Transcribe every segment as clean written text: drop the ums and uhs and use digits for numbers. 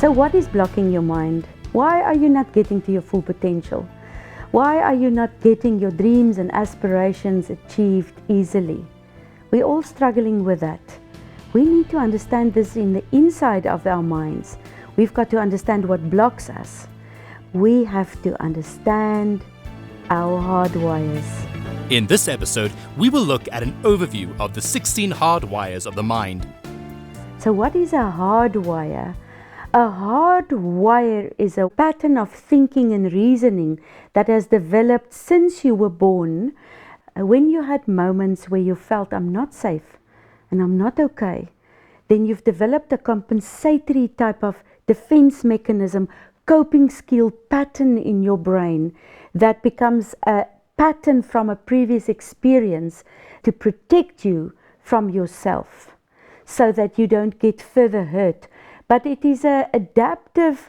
So what is blocking your mind? Why are you not getting to your full potential? Why are you not getting your dreams and aspirations achieved easily? We're all struggling with that. We need to understand this in the inside of our minds. We've got to understand what blocks us. We have to understand our hardwires. In this episode, we will look at an overview of the 16 hardwires of the mind. So what is a hardwire? A hardwire is a pattern of thinking and reasoning that has developed since you were born. When you had moments where you felt, I'm not safe and I'm not okay, then you've developed a compensatory type of defense mechanism, coping skill pattern in your brain that becomes a pattern from a previous experience to protect you from yourself so that you don't get further hurt. But it is an adaptive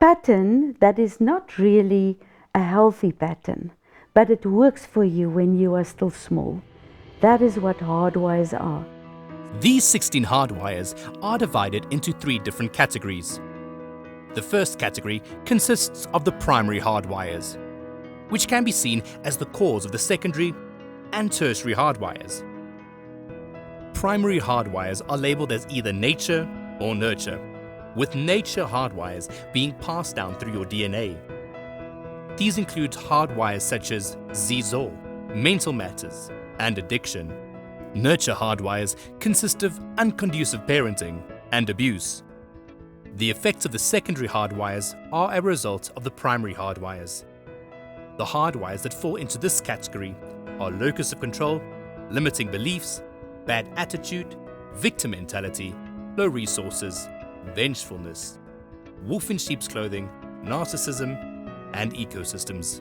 pattern that is not really a healthy pattern, but it works for you when you are still small. That is what hardwires are. These 16 hardwires are divided into 3 different categories. The first category consists of the primary hardwires, which can be seen as the cause of the secondary and tertiary hardwires. Primary hardwires are labeled as either nature or nurture, with nature hardwires being passed down through your DNA. These include hardwires such as zizor, mental matters, and addiction. Nurture hardwires consist of unconducive parenting and abuse. The effects of the secondary hardwires are a result of the primary hardwires. The hardwires that fall into this category are locus of control, limiting beliefs, bad attitude, victim mentality, low resources, vengefulness, wolf in sheep's clothing, narcissism, and ecosystems.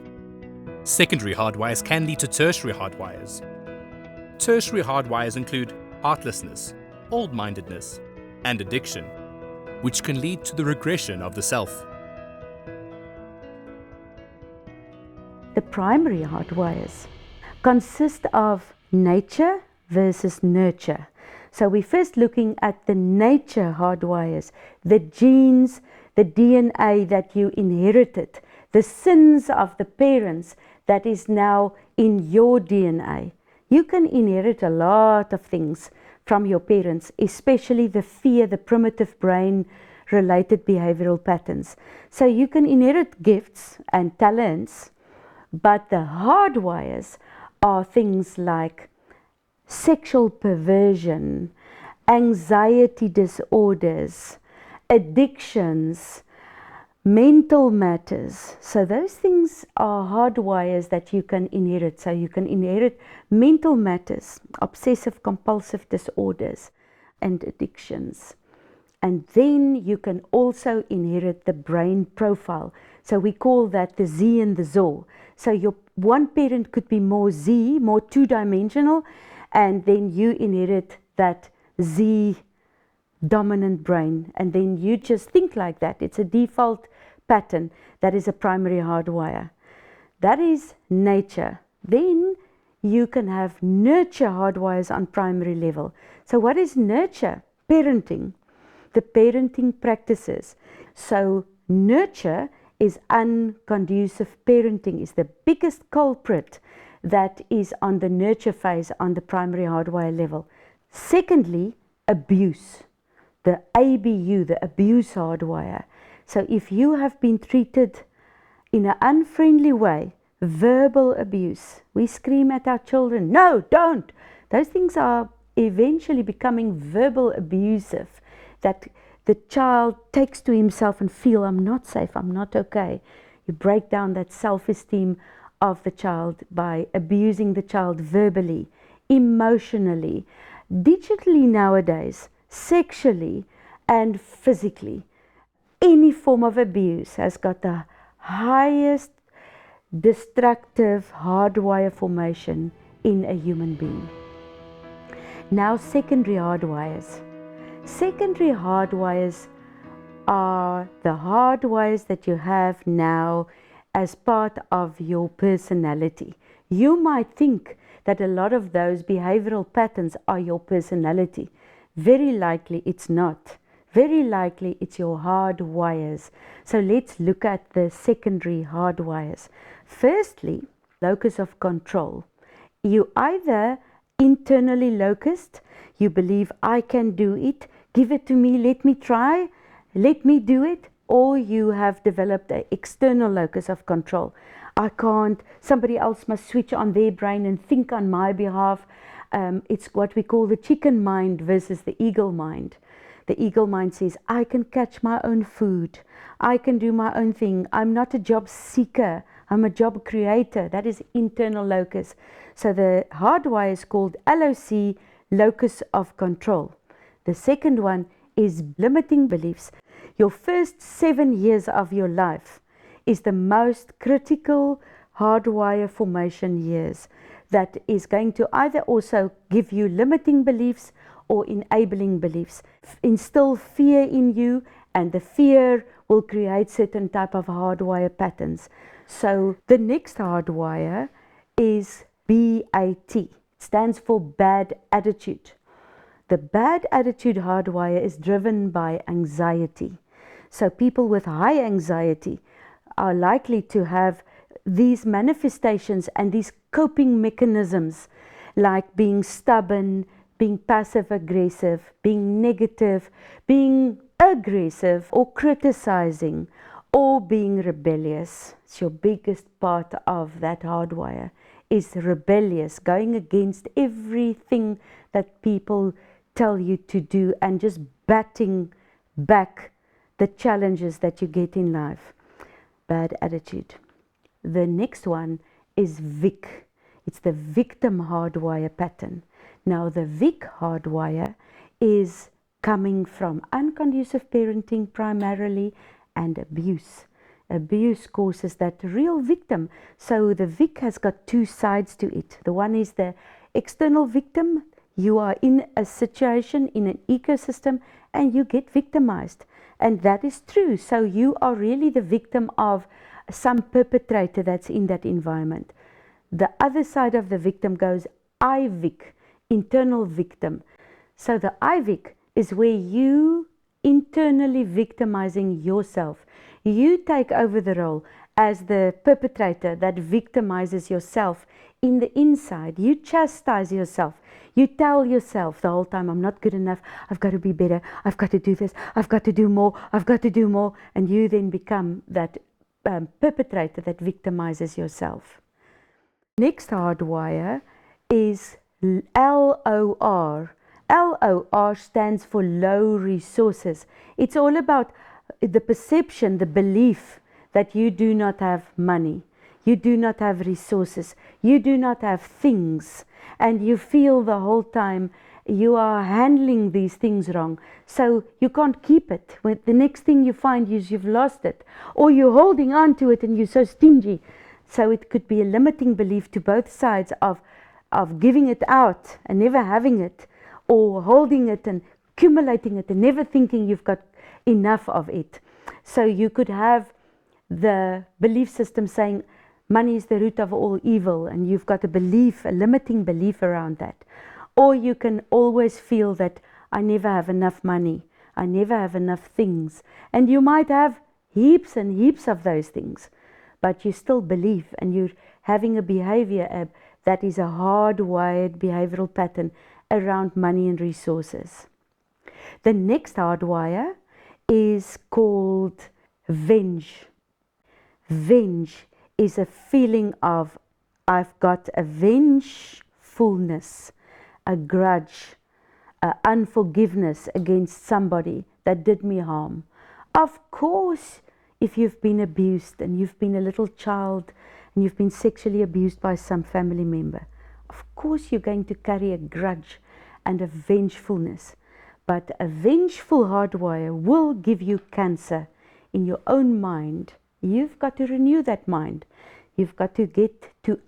Secondary hardwires can lead to tertiary hardwires. Tertiary hardwires include heartlessness, old-mindedness, and addiction, which can lead to the regression of the self. The primary hardwires consist of nature versus nurture. So we're first looking at the nature hardwires, the genes, the DNA that you inherited, the sins of the parents that is now in your DNA. You can inherit a lot of things from your parents, especially the fear, the primitive brain related behavioral patterns. So you can inherit gifts and talents, but the hardwires are things like sexual perversion, anxiety disorders, addictions, mental matters. So those things are hardwires that you can inherit. So you can inherit mental matters, obsessive compulsive disorders, and addictions. And then you can also inherit the brain profile. So we call that the Z and the ZOR. So your one parent could be more Z, more two-dimensional, and then you inherit that Z dominant brain, and then you just think like that. It's a default pattern. That is a primary hardwire. That is nature. Then you can have nurture hardwires on primary level. So what is nurture? Parenting. The parenting practices. So nurture is unconducive parenting, is the biggest culprit that is on the nurture phase on the primary hardwire level. Secondly, abuse, the ABU, the abuse hardwire. So if you have been treated in an unfriendly way, verbal abuse, we scream at our children, no, don't. Those things are eventually becoming verbal abusive, that the child takes to himself and feel, I'm not safe, I'm not okay. You break down that self-esteem of the child by abusing the child verbally, emotionally, digitally nowadays, sexually and physically. Any form of abuse has got the highest destructive hardwire formation in a human being. Now, secondary hardwires. Secondary hardwires are the hardwires that you have now as part of your personality. You might think that a lot of those behavioral patterns are your personality. Very likely it's not. very likely it's your hardwires. So let's look at the secondary hardwires. Firstly, locus of control. You either internally locused, you believe I can do it, give it to me, let me try, let me do it, or you have developed an external locus of control. I can't, somebody else must switch on their brain and think on my behalf. It's what we call the chicken mind versus the eagle mind. The eagle mind says, I can catch my own food. I can do my own thing. I'm not a job seeker. I'm a job creator. That is internal locus. So the hardwire is called LOC, locus of control. The second one is limiting beliefs. Your first 7 years of your life is the most critical hardwire formation years. That is going to either also give you limiting beliefs or enabling beliefs. Instill fear in you, and the fear will create certain type of hardwire patterns. So the next hardwire is BAT. It stands for bad attitude. The bad attitude hardwire is driven by anxiety. So people with high anxiety are likely to have these manifestations and these coping mechanisms, like being stubborn, being passive aggressive, being negative, being aggressive or criticizing, or being rebellious. It's your biggest part of that hardwire is rebellious, going against everything that people tell you to do and just batting back the challenges that you get in life. Bad attitude. The next one is VIC. It's the victim hardwire pattern. Now the VIC hardwire is coming from unconducive parenting primarily and abuse. Abuse causes that real victim. So the VIC has got two sides to it. The one is the external victim. You are in a situation, in an ecosystem, and you get victimized. And that is true. So you are really the victim of some perpetrator that's in that environment. The other side of the victim goes IVIC, internal victim. So the IVIC is where you internally victimizing yourself. You take over the role as the perpetrator that victimizes yourself in the inside. You chastise yourself. You tell yourself the whole time, I'm not good enough, I've got to be better, I've got to do this, I've got to do more, I've got to do more. And you then become that perpetrator that victimizes yourself. Next hardwire is LOR. LOR stands for low resources. It's all about the perception, the belief that you do not have money, you do not have resources, you do not have things, and you feel the whole time you are handling these things wrong. So you can't keep it. When the next thing you find is you've lost it, or you're holding on to it and you're so stingy. So it could be a limiting belief to both sides of giving it out and never having it, or holding it and accumulating it and never thinking you've got enough of it. So you could have the belief system saying money is the root of all evil, and you've got a belief, a limiting belief around that. Or you can always feel that I never have enough money, I never have enough things, and you might have heaps and heaps of those things, but you still believe, and you're having a behavior that is a hardwired behavioral pattern around money and resources. The next hardwire is called venge. Venge is a feeling of I've got a vengefulness, a grudge, unforgiveness against somebody that did me harm. Of course, if you've been abused and you've been a little child and you've been sexually abused by some family member, of course you're going to carry a grudge and a vengefulness. But a vengeful hardwire will give you cancer in your own mind. You've got to renew that mind. You've got to get to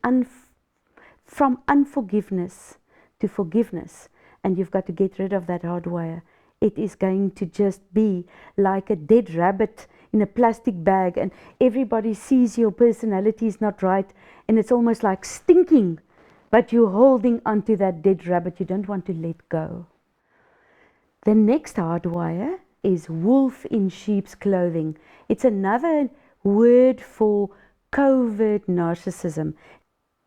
from unforgiveness to forgiveness, and you've got to get rid of that hardwire. It is going to just be like a dead rabbit in a plastic bag, and everybody sees your personality is not right, and it's almost like stinking, but you're holding onto that dead rabbit. You don't want to let go. The next hardwire is wolf in sheep's clothing. It's another word for covert narcissism.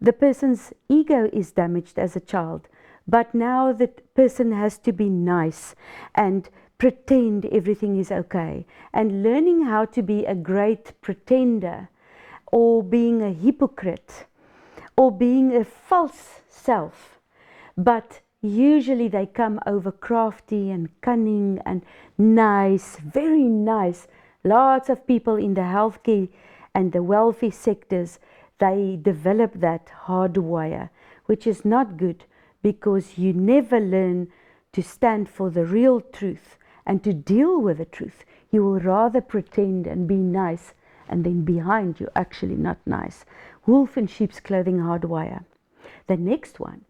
The person's ego is damaged as a child, but now the person has to be nice and pretend everything is okay. And learning how to be a great pretender, or being a hypocrite, or being a false self. But usually they come over crafty and cunning and nice, very nice. Lots of people in the healthcare and the wealthy sectors, they develop that hardwire, which is not good, because you never learn to stand for the real truth and to deal with the truth. You will rather pretend and be nice, and then behind you're actually not nice. Wolf in sheep's clothing hardwire. The next one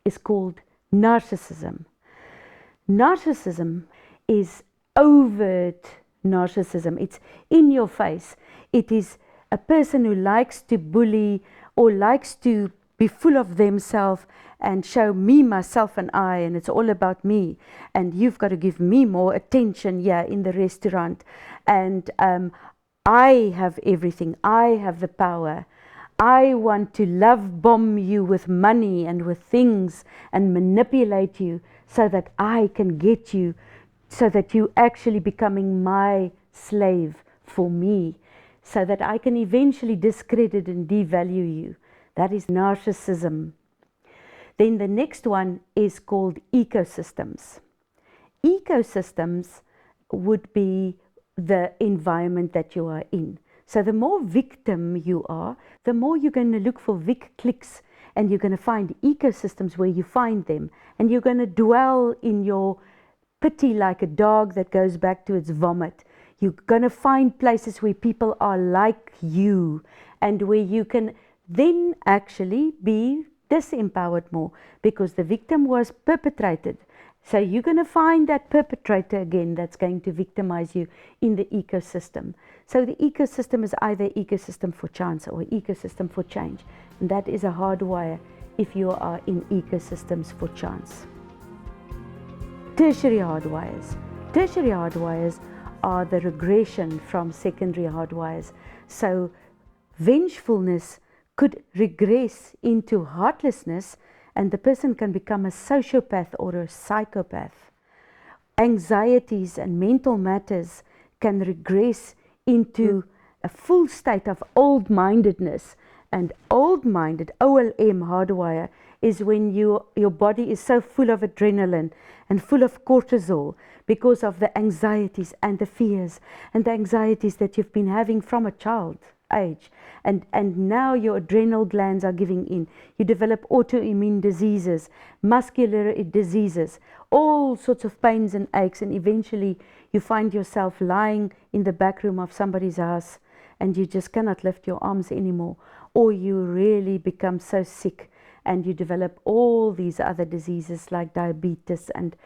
is called narcissism. Narcissism is overt narcissism. It's in your face. It is a person who likes to bully or likes to be full of themselves and show me, myself and I, and it's all about me, and you've got to give me more attention here in the restaurant, and I have everything, I have the power. I want to love bomb you with money and with things and manipulate you so that I can get you, so that you actually becoming my slave for me, so that I can eventually discredit and devalue you. That is narcissism. Then the next one is called ecosystems. Ecosystems would be the environment that you are in. So the more victim you are, the more you're going to look for Vic clicks, and you're going to find ecosystems where you find them, and you're going to dwell in your pity like a dog that goes back to its vomit. You're going to find places where people are like you, and where you can then actually be disempowered more, because the victim was perpetrated. So you're going to find that perpetrator again that's going to victimize you in the ecosystem. So the ecosystem is either ecosystem for chance or ecosystem for change. And that is a hardwire if you are in ecosystems for chance. Tertiary hardwires. Tertiary hardwires are the regression from secondary hardwires. So vengefulness could regress into heartlessness, and the person can become a sociopath or a psychopath. Anxieties and mental matters can regress into a full state of old-mindedness. And old-minded, OLM hardwire, is when your body is so full of adrenaline and full of cortisol because of the anxieties and the fears and the anxieties that you've been having from a child age, and now your adrenal glands are giving in. You develop autoimmune diseases, muscular diseases, all sorts of pains and aches, and eventually you find yourself lying in the back room of somebody's house and you just cannot lift your arms anymore, or you really become so sick and you develop all these other diseases like diabetes and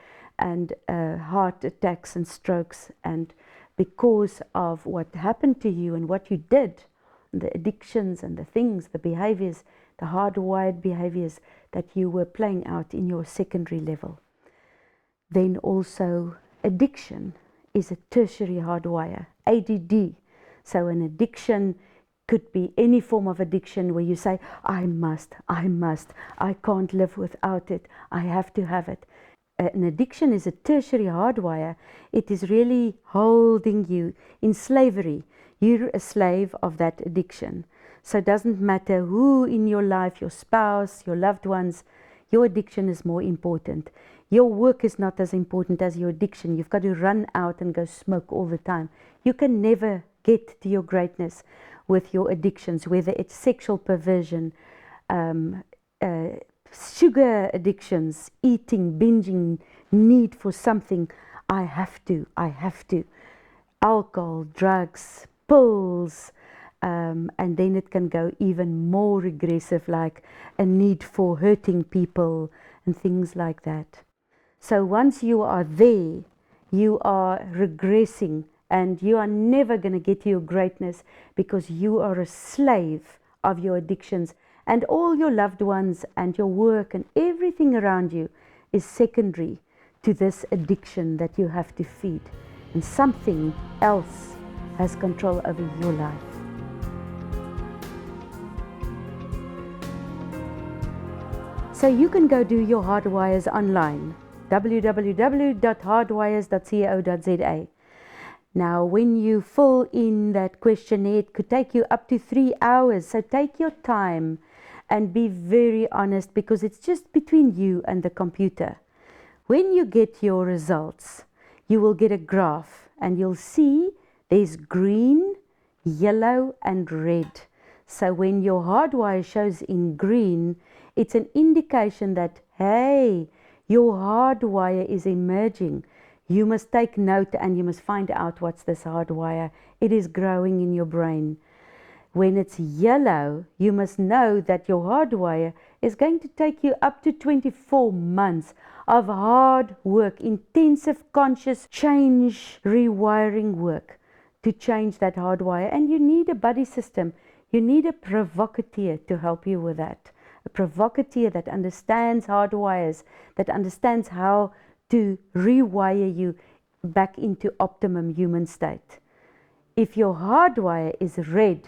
heart attacks and strokes, and because of what happened to you and what you did, the addictions and the things, the behaviors, the hardwired behaviors that you were playing out in your secondary level. Then also addiction is a tertiary hardwire, ADD. So an addiction could be any form of addiction where you say, I must, I can't live without it, I have to have it. An addiction is a tertiary hardwire. It is really holding you in slavery. You're a slave of that addiction. So it doesn't matter who in your life, your spouse, your loved ones, your addiction is more important. Your work is not as important as your addiction. You've got to run out and go smoke all the time. You can never get to your greatness with your addictions, whether it's sexual perversion, sugar addictions, eating, binging, need for something. I have to. Alcohol, drugs, pills, and then it can go even more regressive, like a need for hurting people and things like that. So once you are there, you are regressing, and you are never going to get to your greatness, because you are a slave of your addictions, and all your loved ones and your work and everything around you is secondary to this addiction that you have to feed. and something else has control over your life. So you can go do your Hardwires online, www.hardwires.co.za. Now, when you fill in that questionnaire, it could take you up to 3 hours. So take your time and be very honest, because it's just between you and the computer. When you get your results, you will get a graph and you'll see there's green, yellow and red. So when your hardwire shows in green, it's an indication that, hey, your hardwire is emerging. You must take note and you must find out what's this hardwire. It is growing in your brain. When it's yellow, you must know that your hardwire is going to take you up to 24 months of hard work, intensive conscious change, rewiring work to change that hardwire. And you need a buddy system. You need a provocateur to help you with that. A provocateur that understands hardwires, that understands how to rewire you back into optimum human state. If your hardwire is red,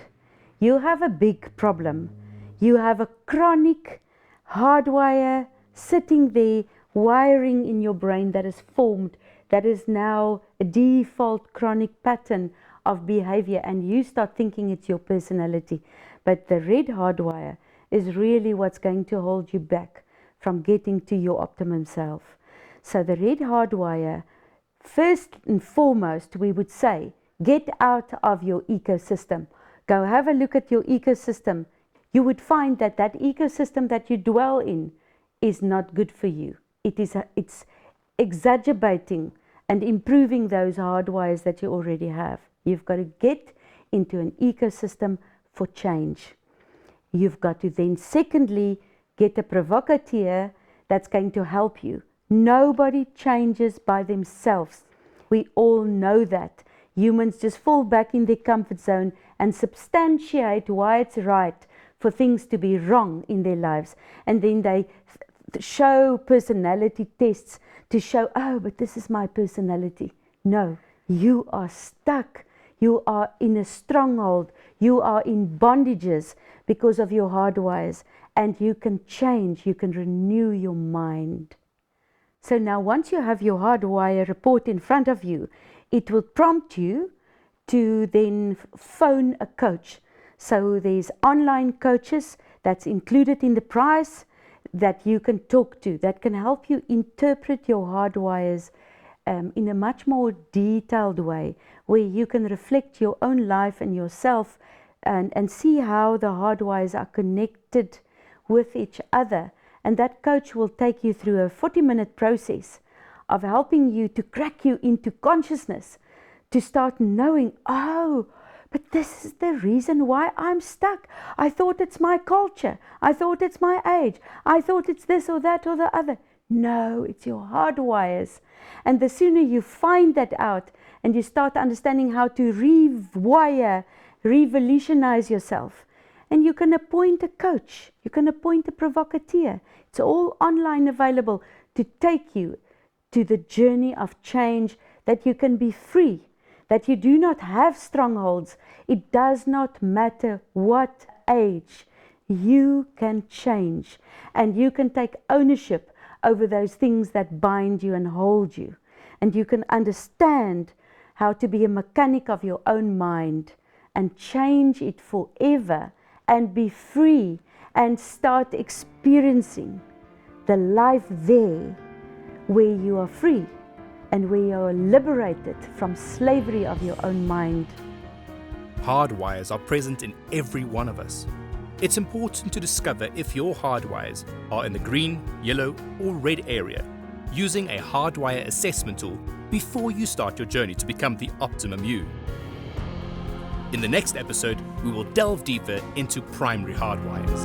you have a big problem. You have a chronic hardwire sitting there, wiring in your brain that is formed, that is now a default chronic pattern of behavior, and you start thinking it's your personality. But the red hardwire is really what's going to hold you back from getting to your optimum self. So the red hardwire, first and foremost, we would say, get out of your ecosystem. Go have a look at your ecosystem. You would find that that ecosystem that you dwell in is not good for you. It's exacerbating and improving those hardwires that you already have. You've got to get into an ecosystem for change. You've got to then, secondly, get a provocateur that's going to help you. Nobody changes by themselves. We all know that. Humans just fall back in their comfort zone and substantiate why it's right for things to be wrong in their lives. And then they show personality tests to show, oh, but this is my personality. No, you are stuck. You are in a stronghold. You are in bondages because of your hardwires. And you can change. You can renew your mind. So now once you have your hardwire report in front of you, it will prompt you to then phone a coach. So there's online coaches that's included in the price that you can talk to, that can help you interpret your hardwires in a much more detailed way, where you can reflect your own life and yourself and see how the hardwires are connected with each other. And that coach will take you through a 40-minute process of helping you to crack you into consciousness, to start knowing, oh, but this is the reason why I'm stuck. I thought it's my culture. I thought it's my age. I thought it's this or that or the other. No, it's your hardwires. And the sooner you find that out and you start understanding how to rewire, revolutionize yourself, and you can appoint a coach, you can appoint a provocateur. It's all online available to take you to the journey of change, that you can be free, that you do not have strongholds. It does not matter what age, you can change and you can take ownership over those things that bind you and hold you. And you can understand how to be a mechanic of your own mind and change it forever and be free and start experiencing the life there where you are free and where you are liberated from slavery of your own mind. Hardwires are present in every one of us. It's important to discover if your hardwires are in the green, yellow, or red area using a hardwire assessment tool before you start your journey to become the optimum you. In the next episode, we will delve deeper into primary hardwires.